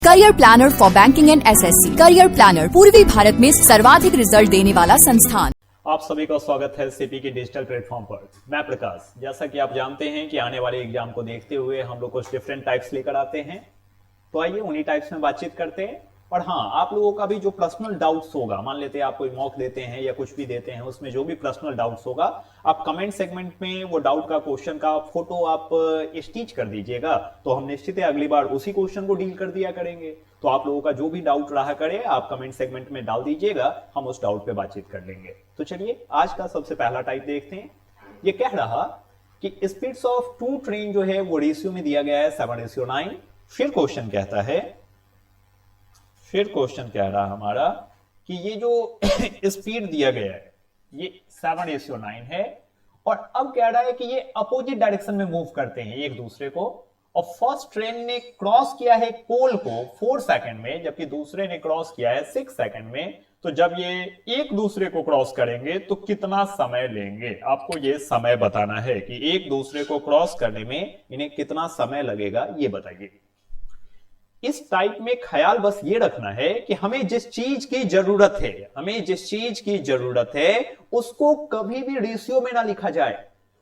Career planner for banking and SSC. Career planner पूर्वी भारत में सर्वाधिक रिजल्ट देने वाला संस्थान। आप सभी का स्वागत है सीपी के डिजिटल प्लेटफॉर्म पर। मैं प्रकाश। जैसा कि आप जानते हैं कि आने वाले एग्जाम को देखते हुए हम लोग कुछ डिफरेंट टाइप्स लेकर आते हैं, तो आइए उन्हीं टाइप्स में बातचीत करते हैं। और हाँ, आप लोगों का भी जो पर्सनल डाउट्स होगा, मान लेते हैं आप कोई मॉक देते हैं या कुछ भी देते हैं, उसमें जो भी पर्सनल डाउट्स होगा आप कमेंट सेगमेंट में वो डाउट का क्वेश्चन का फोटो आप स्टिच कर दीजिएगा, तो हम निश्चित है अगली बार उसी क्वेश्चन को डील कर दिया करेंगे। तो आप लोगों का जो भी डाउट रहा करे आप कमेंट सेगमेंट में डाल दीजिएगा, हम उस डाउट पे बातचीत कर लेंगे। तो चलिए आज का सबसे पहला टाइप देखते हैं। ये कह रहा कि स्पीड्स ऑफ टू ट्रेन जो है वो रेशियो में दिया गया है 7:9। फिर क्वेश्चन कहता है, फिर क्वेश्चन कह रहा हमारा कि ये जो स्पीड दिया गया है ये 7:9 है, और अब कह रहा है कि ये अपोजिट डायरेक्शन में मूव करते हैं एक दूसरे को, और फर्स्ट ट्रेन ने क्रॉस किया है पोल को 4 सेकंड में, जबकि दूसरे ने क्रॉस किया है 6 सेकंड में। तो जब ये एक दूसरे को क्रॉस करेंगे तो कितना समय लेंगे, आपको ये समय बताना है कि एक दूसरे को क्रॉस करने में इन्हें कितना समय लगेगा, ये बताइए। इस टाइप में ख्याल बस ये रखना है कि हमें जिस चीज की जरूरत है, हमें जिस चीज की जरूरत है उसको कभी भी रेशियो में ना लिखा जाए,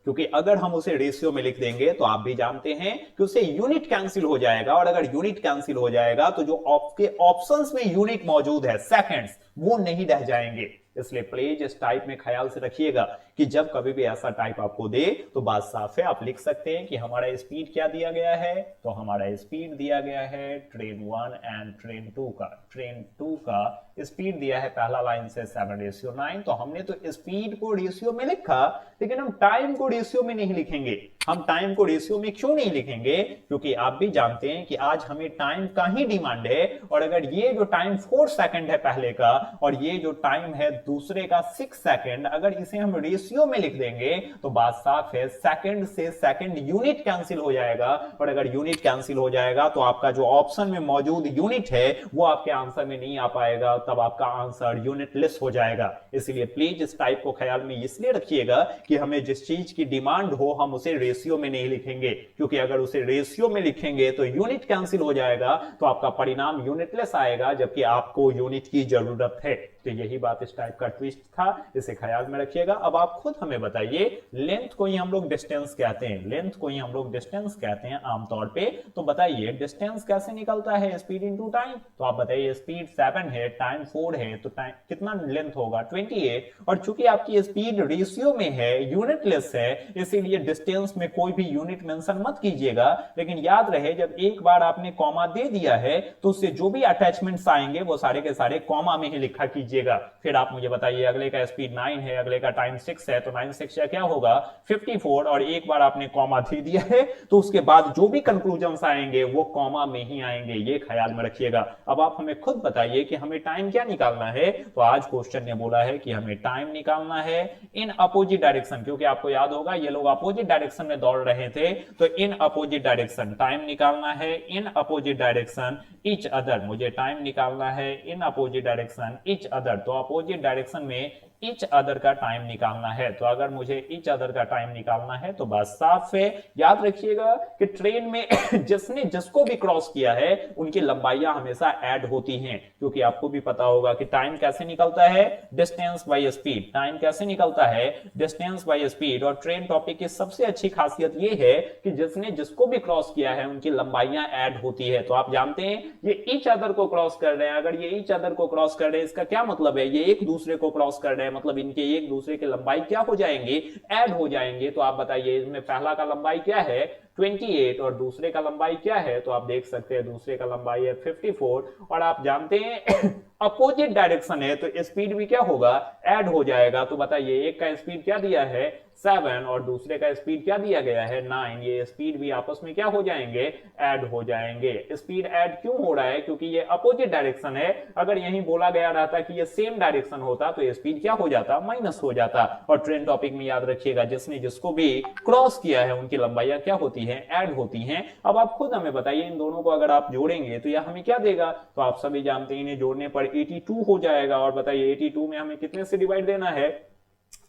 क्योंकि अगर हम उसे रेशियो में लिख देंगे तो आप भी जानते हैं कि उसे यूनिट कैंसिल हो जाएगा, और अगर यूनिट कैंसिल हो जाएगा तो जो आपके ऑप्शंस में यूनिट मौजूद है सेकंड्स, वो नहीं रह जाएंगे। इसलिए प्लीज इस टाइप में ख्याल से रखिएगा कि जब कभी भी ऐसा टाइप आपको दे तो बात साफ है, आप लिख सकते हैं कि हमारा स्पीड क्या दिया गया है। तो हमारा स्पीड दिया गया है ट्रेन 1 एंड ट्रेन 2 का, ट्रेन 2 का स्पीड दिया है पहला लाइन से 7:9। तो हमने तो स्पीड को रेशियो में लिखा, लेकिन हम टाइम को रेशियो में नहीं लिखेंगे। हम टाइम को रेशियो में क्यों नहीं लिखेंगे? क्योंकि आप भी जानते हैं कि आज हमें टाइम का ही डिमांड है, और अगर ये जो टाइम 4 सेकंड है पहले का और ये जो टाइम है दूसरे का 6 सेकंड, अगर इसे हम रेशियो में लिख देंगे तो बात साफ है, सेकंड से सेकंड यूनिट कैंसिल हो जाएगा, और अगर यूनिट कैंसिल हो जाएगा तो आपका जो ऑप्शन में मौजूद यूनिट है वो आपके आंसर में नहीं आ पाएगा, तब आपका आंसर यूनिटलेस हो जाएगा। इसलिए प्लीज इस टाइप को ख्याल में इसलिए रखिएगा कि हमें जिस चीज की डिमांड हो हम उसे रेशियो में नहीं लिखेंगे, क्योंकि अगर उसे रेशियो में लिखेंगे तो यूनिट कैंसिल हो जाएगा, तो आपका परिणाम यूनिटलेस आएगा, जबकि आपको यूनिट की जरूरत है। तो यही बात इस टाइप का ट्विस्ट था, इसे ख्याल में रखिएगा। अब आप खुद हमें बताइए, लेंथ को ही हम लोग डिस्टेंस कहते हैं, लेंथ को ही हम लोग डिस्टेंस कहते हैं आमतौर पे। तो बताइए डिस्टेंस कैसे निकलता है, स्पीड इनटू टाइम। तो आप बताइए स्पीड 7 है, टाइम 4 है, तो टाइम कितना लेंथ होगा 28, और चूंकि आपकी स्पीड रेशियो में है, यूनिटलेस है, इसीलिए डिस्टेंस में कोई भी यूनिट मेंशन मत कीजिएगा। लेकिन याद रहे जब एक बार आपने कॉमा दे दिया है तो उससे जो भी अटैचमेंट्स आएंगे वो सारे के सारे कॉमा में ही लिखा कीजिएगा। फिर आप मुझे बताइए अगले का स्पीड 9 है, अगले का टाइम 6 है, तो 9 6 क्या होगा 54, और एक बार आपने कॉमा दे दिया है तो उसके बाद जो भी कंक्लूजन्स आएंगे वो कॉमा में ही आएंगे, ये ख्याल में रखिएगा। अब आप हमें खुद बताइए कि हमें टाइम क्या निकालना है। तो आज क्वेश्चन ने बोला है कि हमें टाइम निकालना है इन अपोजिट डायरेक्शन, क्योंकि आपको याद होगा ये लोग अपोजिट डायरेक्शन में दौड़ रहे थे, तो इन अपोजिट डायरेक्शन टाइम निकालना है, in opposite direction each other. मुझे टाइम निकालना है in opposite direction each other, तो अपोजिट डायरेक्शन में ईच अदर का टाइम निकालना है। तो अगर मुझे ईच अदर का टाइम निकालना है तो बस साफ है, याद रखिएगा कि ट्रेन में जिसने जिसको भी क्रॉस किया है उनकी लंबाइयां हमेशा ऐड होती हैं, क्योंकि आपको भी पता होगा कि टाइम कैसे निकलता है, डिस्टेंस बाय स्पीड। टाइम कैसे निकलता है, डिस्टेंस बाय स्पीड। और ट्रेन टॉपिक की सबसे अच्छी खासियत यह है कि जिसने जिसको भी क्रॉस किया है उनकी लंबाइयां ऐड होती है। तो आप जानते हैं ये ईच अदर को क्रॉस कर रहे हैं, अगर ये ईच अदर को क्रॉस कर रहे हैं इसका क्या मतलब है, ये एक दूसरे को क्रॉस कर रहे हैं, मतलब इनके एक दूसरे के लंबाई क्या हो जाएंगे, ऐड हो जाएंगे। तो आप बताइए इसमें पहला का लंबाई क्या है 28, और दूसरे का लंबाई क्या है, तो आप देख सकते हैं दूसरे का लंबाई है 54, और आप जानते हैं अपोजिट डायरेक्शन है तो स्पीड भी क्या होगा, ऐड हो जाएगा। तो बताइए एक का स्पीड क्या दिया है 7 और दूसरे का स्पीड क्या दिया गया है 9, ये स्पीड भी आपस में क्या हो जाएंगे, ऐड हो जाएंगे। स्पीड ऐड क्यों हो रहा है, क्योंकि ये अपोजिट डायरेक्शन है। अगर यहीं बोला गया रहता कि ये सेम डायरेक्शन होता तो स्पीड क्या हो जाता, माइनस हो जाता। और ट्रेन टॉपिक में याद रखिएगा जिसने जिसको भी क्रॉस किया है उनकी लंबाइयां क्या होती है, ऐड होती हैं। अब आप खुद हमें बताइए इन दोनों को अगर आप जोड़ेंगे तो यह हमें क्या देगा। तो आप सभी जानते हैं इन्हें जोड़ने पर 82 हो जाएगा, और बताइए 82 में हमें कितने से डिवाइड देना है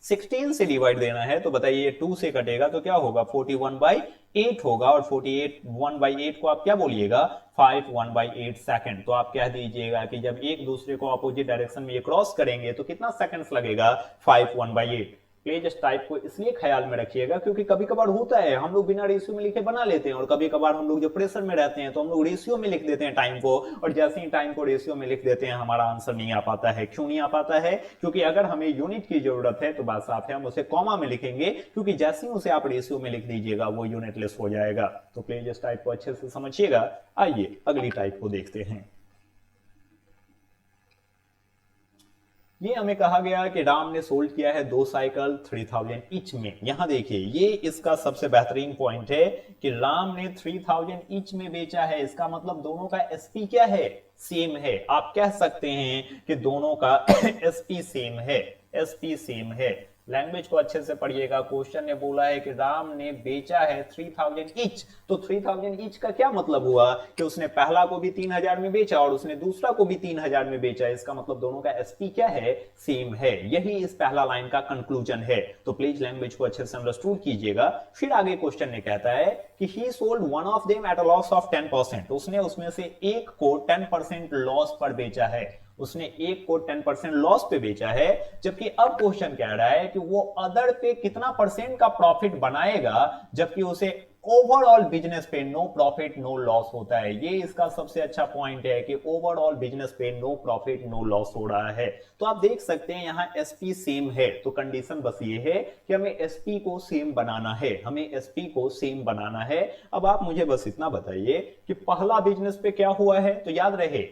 16 से डिवाइड देना है तो बताइए 2 से कटेगा तो क्या होगा 41/8 होगा, और 41/8 को आप क्या बोलिएगा 5/1/8 सेकंड। तो आप कह दीजिएगा कि जब एक दूसरे को अपोजिट डायरेक्शन में ये क्रॉस करेंगे तो कितना सेकंड्स लगेगा 5/1/8। प्लीज इस टाइप को इसलिए ख्याल में रखिएगा क्योंकि कभी कभार होता है हम लोग बिना रेशियो में लिखे बना लेते हैं, और कभी कभार हम लोग जो प्रेशर में रहते हैं तो हम लोग रेशियो में लिख देते हैं टाइम को, और जैसे ही टाइम को रेशियो में लिख देते हैं हमारा आंसर नहीं आ पाता है। क्यों नहीं आ पाता है? क्योंकि अगर हमें यूनिट की जरूरत है तो बात साफ है, हम उसे कॉमा में लिखेंगे, क्योंकि जैसे ही उसे आप रेशियो में लिख दीजिएगा वो यूनिटलेस हो जाएगा। तो प्लीज इस टाइप को अच्छे से समझिएगा। आइए अगली टाइप को देखते हैं। ये हमें कहा गया कि राम ने सोल्ड किया है 2 साइकिल 3000 ईच में। यहां देखिए ये इसका सबसे बेहतरीन पॉइंट है कि राम ने 3000 ईच में बेचा है। इसका मतलब दोनों का एसपी क्या है? सेम है। आप कह सकते हैं कि दोनों का एसपी सेम है, एसपी सेम है। लैंग्वेज को अच्छे से पढ़िएगा। क्वेश्चन ने बोला है कि राम ने बेचा है 3000 ईच, तो 3000 ईच का क्या मतलब हुआ कि उसने पहला को भी 3000 में बेचा और उसने दूसरा को भी 3000 में बेचा। इसका मतलब दोनों का एसपी क्या है? सेम है। यही इस पहला लाइन का कंक्लूजन है। तो प्लीज लैंग्वेज को अच्छे से अंडरस्टूड कीजिएगा। फिर आगे क्वेश्चन ने कहता है कि ही sold one of them at a loss of 10%। उसने उसमें से एक को 10% लॉस पर बेचा है। उसने एक को 10% लॉस पे बेचा है, जबकि अब क्वेश्चन कह रहा है कि वो अदर पे कितना परसेंट का प्रॉफिट बनाएगा, जबकि उसे ओवरऑल बिजनेस पे नो प्रॉफिट नो लॉस होता है। ये इसका सबसे अच्छा पॉइंट है कि ओवरऑल बिजनेस पे नो प्रॉफिट नो लॉस हो रहा है। तो आप देख सकते हैं यहां एसपी सेम है, तो कंडीशन बस ये है कि हमें एसपी को सेम बनाना है, हमें एसपी को सेम बनाना है। अब आप मुझे बस इतना बताइए कि पहला बिजनेस पे क्या हुआ है। तो याद रहे,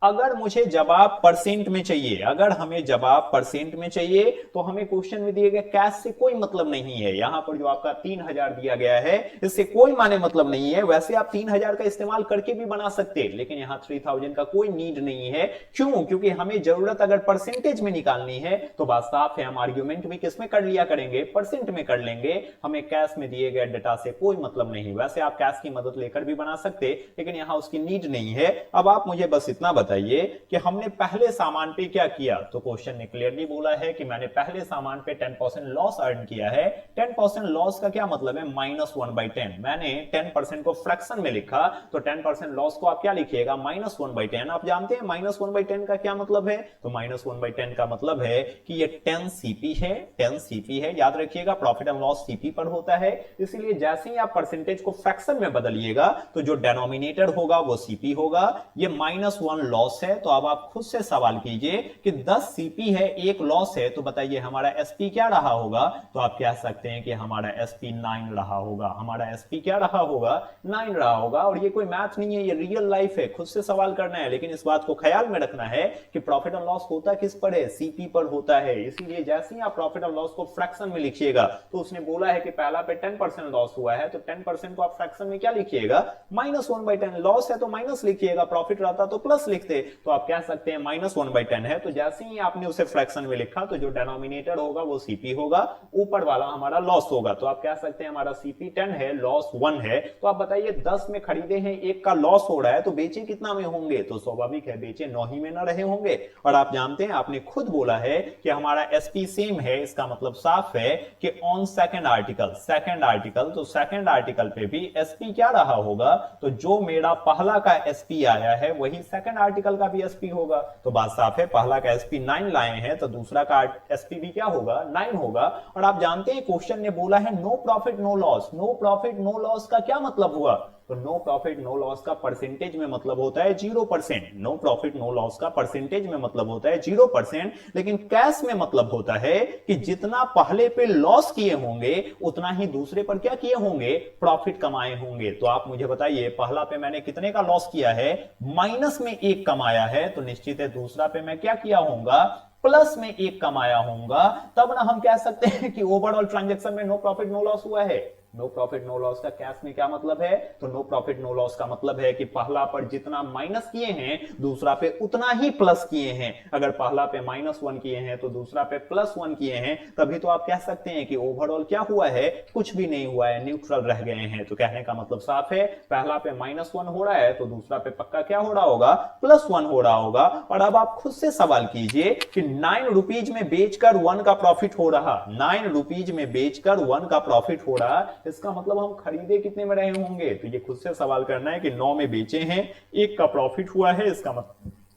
अगर मुझे जवाब परसेंट में चाहिए, अगर हमें जवाब परसेंट में चाहिए तो हमें क्वेश्चन में दिए गए कैश से कोई मतलब नहीं है। यहां पर जो आपका 3000 दिया गया है इससे कोई माने मतलब नहीं है। वैसे आप 3000 का इस्तेमाल करके भी बना सकते हैं, लेकिन यहां 3000 का कोई नीड नहीं है। क्यों? क्योंकि हमें जरूरत अगर परसेंटेज में निकालनी है तो बात साफ है, हम आर्ग्यूमेंट भी किसमें कर लिया करेंगे? परसेंट में कर लेंगे। हमें कैश में दिए गए डेटा से कोई मतलब नहीं। वैसे आप कैश की मदद लेकर भी बना सकते, लेकिन यहां उसकी नीड नहीं है। अब आप मुझे बस इतना बताइए कि हमने पहले सामान पे क्या किया। तो क्वेश्चन ने क्लियरली बोला है कि मैंने पहले सामान पे 10% लॉस अर्न किया है। 10% लॉस का क्या मतलब है? -1/10। मैंने 10% को फ्रैक्शन में लिखा, तो 10% लॉस को आप क्या लिखिएगा? -1/10। आप जानते हैं -1/10 का क्या मतलब है? तो -1/10 का मतलब है कि ये 10 सीपी है, 10 सीपी है। याद रखिएगा प्रॉफिट एंड लॉस सीपी पर होता है, इसीलिए जैसे ही आप परसेंटेज को फ्रैक्शन में बदलिएगा तो जो डिनोमिनेटर होगा वो सीपी होगा। ये -1 लॉस है, तो अब आप खुद से सवाल कीजिए कि 10 सीपी है, एक लॉस है, तो बताइए हमारा एसपी क्या रहा होगा? तो आप कह सकते हैं कि हमारा एसपी 9 रहा होगा। हमारा एसपी क्या रहा होगा? 9 रहा होगा। और ये कोई मैथ नहीं है, ये रियल लाइफ है। खुद से सवाल करना है, लेकिन इस बात को ख्याल में रखना है कि प्रॉफिट एंड लॉस होता किस पर है? सीपी पर होता है। इसीलिए जैसे ही आप प्रॉफिट एंड लॉस को फ्रैक्शन में लिखिएगा, तो उसने बोला है कि पहला पे 10% लॉस हुआ है, तो 10% को आप फ्रैक्शन में क्या लिखिएगा? -1/10। लॉस है तो माइनस लिखिएगा, प्रॉफिट रहता तो प्लस लिखते। तो आप कह सकते हैं -1/10 है। तो जैसे ही आपने उसे फ्रैक्शन में लिखा तो जो डिनोमिनेटर होगा वो सीपी होगा, ऊपर वाला हमारा लॉस होगा। तो आप कह सकते हैं हमारा सीपी 10 है, लॉस 1 है। तो आप बताइए 10 में खरीदे हैं, एक का लॉस हो रहा है, तो बेचे कितना में होंगे? तो स्वाभाविक है बेचे 9 ही में ना रहे होंगे। और आप जानते हैं, आपने खुद बोला है कि हमारा एसपी सेम है, इसका मतलब साफ है कि ऑन सेकंड आर्टिकल, तो सेकंड आर्टिकल पे भी एसपी क्या रहा होगा? तो जो मेरा पहला का एसपी आया है वही सेकंड आर्टिकल का भी एसपी होगा। तो बात साफ है, पहला का एसपी 9 लाए हैं तो दूसरा का एसपी भी क्या होगा? 9 होगा। और आप जानते हैं क्वेश्चन ने बोला है no profit no loss. No profit no loss का क्या मतलब हुआ? तो नो प्रॉफिट नो लॉस का परसेंटेज में मतलब होता है 0%। नो प्रॉफिट नो लॉस का परसेंटेज में मतलब होता है 0%, लेकिन कैश में मतलब होता है कि जितना पहले पे लॉस किए होंगे उतना ही दूसरे पर क्या किए होंगे? प्रॉफिट कमाए होंगे। तो आप मुझे बताइए पहला पे मैंने कितने का लॉस किया है? माइनस में 1 कमाया है, तो निश्चित है दूसरा पे मैं क्या किया होगा? प्लस में 1 कमाया होगा। तब ना हम कह सकते हैं कि ओवरऑल ट्रांजैक्शन में नो प्रॉफिट नो लॉस हुआ है। नो प्रॉफिट नो लॉस का कैश में क्या मतलब है? तो नो प्रॉफिट नो लॉस का मतलब है कि पहला पर जितना माइनस किए हैं दूसरा पे उतना ही प्लस किए हैं। अगर पहला पे -1 किए हैं तो दूसरा पे +1 किए हैं, तभी तो आप कह सकते हैं कि ओवरऑल क्या हुआ है? कुछ भी नहीं हुआ है, न्यूट्रल रह गए हैं। तो कहने का मतलब साफ है, पहला पे -1 हो रहा है तो दूसरा पे पक्का क्या हो रहा होगा? +1 हो रहा होगा। और अब आप खुद से सवाल कीजिए कि 9 रुपीज में बेचकर 1 का प्रॉफिट हो रहा, 9 रुपीज में बेचकर 1 का प्रॉफिट हो रहा, इसका मतलब हम खरीदे कितने में रहे होंगे? तो ये खुद से सवाल करना है कि 9 में बेचे हैं, 1 का प्रॉफिट हुआ है,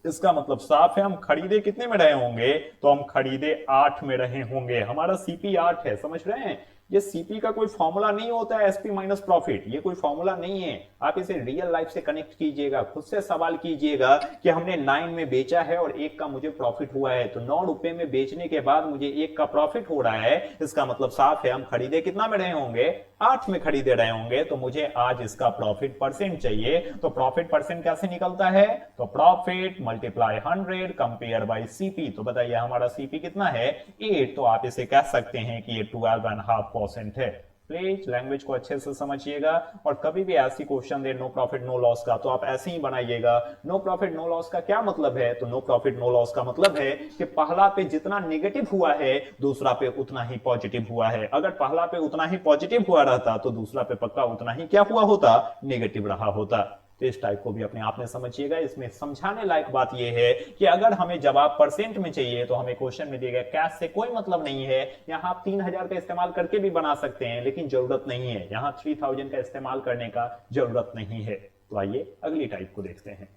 इसका मतलब साफ है हम खरीदे कितने में रहे होंगे? तो हम खरीदे 8 में रहे होंगे। हमारा सीपी 8 है, समझ रहे हैं? ये सीपी का कोई फॉर्मूला नहीं होता है, एसपी माइनस प्रॉफिट, ये कोई फॉर्मूला नहीं है। आप इसे रियल लाइफ से कनेक्ट कीजिएगा, खुद से सवाल कीजिएगा कि हमने 9 में बेचा है और 1 का मुझे प्रॉफिट हुआ है, तो 9 रुपए में बेचने के बाद मुझे 1 का प्रॉफिट हो रहा है, इसका मतलब साफ है हम खरीदे कितना में रहे होंगे? 8 में खरीदे रहे होंगे। तो मुझे आज इसका प्रॉफिट परसेंट चाहिए। तो प्रॉफिट परसेंट कैसे निकलता है? तो profit multiply 100 compare bye CP. तो बताइए हमारा सीपी कितना है? 8। तो आप इसे कह सकते हैं कि ये 12.5% है। प्लीज लैंग्वेज को अच्छे से समझिएगा और कभी भी ऐसी क्वेश्चन दे नो प्रॉफिट नो लॉस का तो आप ऐसे ही बनाइएगा। नो प्रॉफिट नो लॉस का क्या मतलब है? तो नो प्रॉफिट नो लॉस का मतलब है कि पहला पे जितना नेगेटिव हुआ है दूसरा पे उतना ही पॉजिटिव हुआ है। अगर पहला पे उतना ही पॉजिटिव हुआ रहता तो दूसरा पे पक्का उतना ही क्या हुआ होता? नेगेटिव रहा होता। तो इस टाइप को भी अपने आप में समझिएगा। इसमें समझाने लायक बात यह है कि अगर हमें जवाब परसेंट में चाहिए तो हमें क्वेश्चन में दिया गया कैश से कोई मतलब नहीं है। यहां आप 3000 का इस्तेमाल करके भी बना सकते हैं, लेकिन जरूरत नहीं है। यहां 3000 का इस्तेमाल करने का जरूरत नहीं है। तो आइए अगली टाइप को देखते हैं।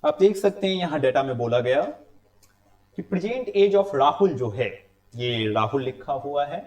आप देख सकते हैं यहां डेटा में बोला गया कि प्रेजेंट एज ऑफ राहुल जो है, ये राहुल लिखा हुआ है।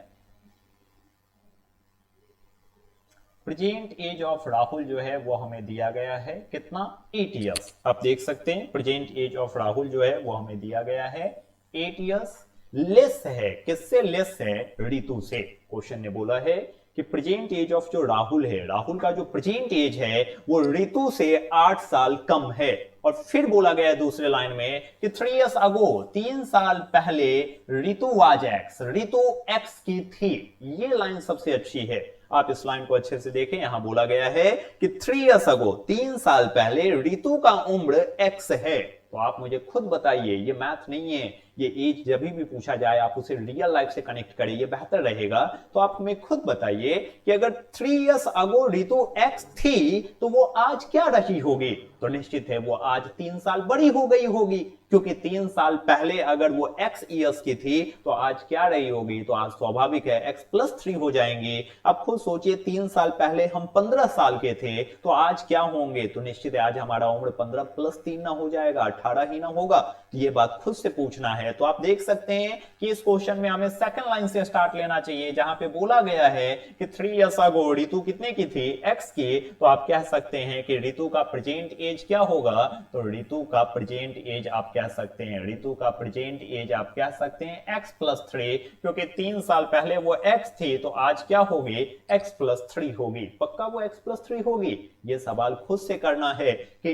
प्रेजेंट एज ऑफ राहुल जो है वो हमें दिया गया है कितना? 8 इयर्स। आप देख सकते हैं प्रेजेंट एज ऑफ राहुल जो है वो हमें दिया गया है 8 इयर्स। लेस है, किससे लेस है? ऋतु से। क्वेश्चन ने बोला है कि प्रेजेंट एज ऑफ जो राहुल है, राहुल का जो प्रेजेंट एज है वो ऋतु से 8 साल कम है। और फिर बोला गया दूसरे लाइन में कि 3 इयर्स अगो, 3 साल पहले ऋतु वाज एक्स, ऋतु एक्स की थी। ये लाइन सबसे अच्छी है, आप इस लाइन को अच्छे से देखें। यहां बोला गया है कि 3 इयर्स अगो, 3 साल पहले ऋतु का उम्र एक्स है। तो आप मुझे खुद बताइए, ये मैथ नहीं है, ये एज जब भी पूछा जाए आप उसे रियल लाइफ से कनेक्ट करें, ये बेहतर रहेगा। तो आप हमें खुद बताइए कि अगर 3 इयर्स अगो ऋतु एक्स थी तो वो आज क्या रही होगी? तो निश्चित है वो आज 3 साल बड़ी हो गई होगी, क्योंकि 3 साल पहले अगर वो x ईयर्स की थी तो आज क्या रही होगी? तो आज स्वाभाविक है x + 3 हो जाएंगी। अब खुद सोचिए 3 साल पहले हम 15 साल के थे तो आज क्या होंगे? तो निश्चित है आज हमारा उम्र 15 + 3 ना हो जाएगा, 18 ही ना होगा। तो ये बात खुद से पूछना है। तो आप देख सकते हैं कि इस क्वेश्चन में हमें सेकंड लाइन से स्टार्ट लेना चाहिए, जहां पे बोला गया है कि 3 इयर्स अगो ऋतु कितने की थी? x की। तो आप कह सकते हैं कि ऋतु का प्रेजेंट एज क्या होगा? तो ऋतु का प्रेजेंट एज आप कह सकते हैं, ऋतु का प्रेजेंट एज आप कह सकते हैं x + 3, क्योंकि 3 साल पहले वो x थी तो आज क्या होगी? x + 3 होगी। पक्का वो x + 3 होगी। ये सवाल खुद से करना है कि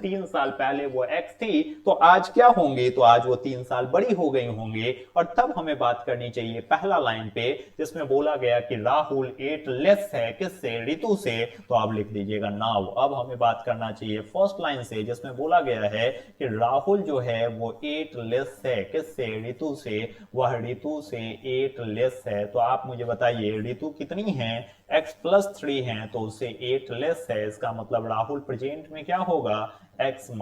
3 साल पहले वो x थी तो आज क्या होंगे? तो आज वो 3 साल बड़ी हो गई होंगे। और तब हमें बात करनी चाहिए पहला लाइन पे, जिसमें बोला गया कि राहुल 8 लेस है, किससे? ऋतु से। तो आप लिख दीजिएगा नाउ। अब हमें बात करना चाहिए फर्स्ट लाइन से, जिसमें बोला गया है कि राहुल जो है वो 8 लेस है, किससे? ऋतु से। वह ऋतु से 8 लेस है। तो आप मुझे बताइए ऋतु कितनी है? x + 3 है तो उससे 8 लेस है। इसका मतलब राहुल प्रेजेंट में क्या होगा? x -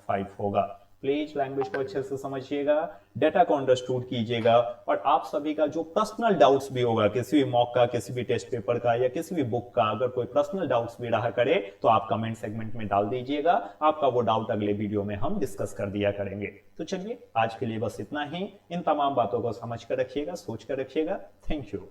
5 होगा। प्लीज लैंग्वेज को अच्छे से समझिएगा, डेटा को अंडरस्टूड कीजिएगा। और आप सभी का जो पर्सनल डाउट्स भी होगा, किसी भी मॉक का, किसी भी टेस्ट पेपर का या किसी भी बुक का, अगर कोई पर्सनल डाउट्स भी रहा करे तो आप कमेंट सेगमेंट में डाल दीजिएगा। आपका वो डाउट अगले वीडियो में हम डिस्कस कर दिया करेंगे। तो चलिए आज के लिए बस इतना ही। इन तमाम बातों को समझ कर रखिएगा, सोच कर रखिएगा। Thank you.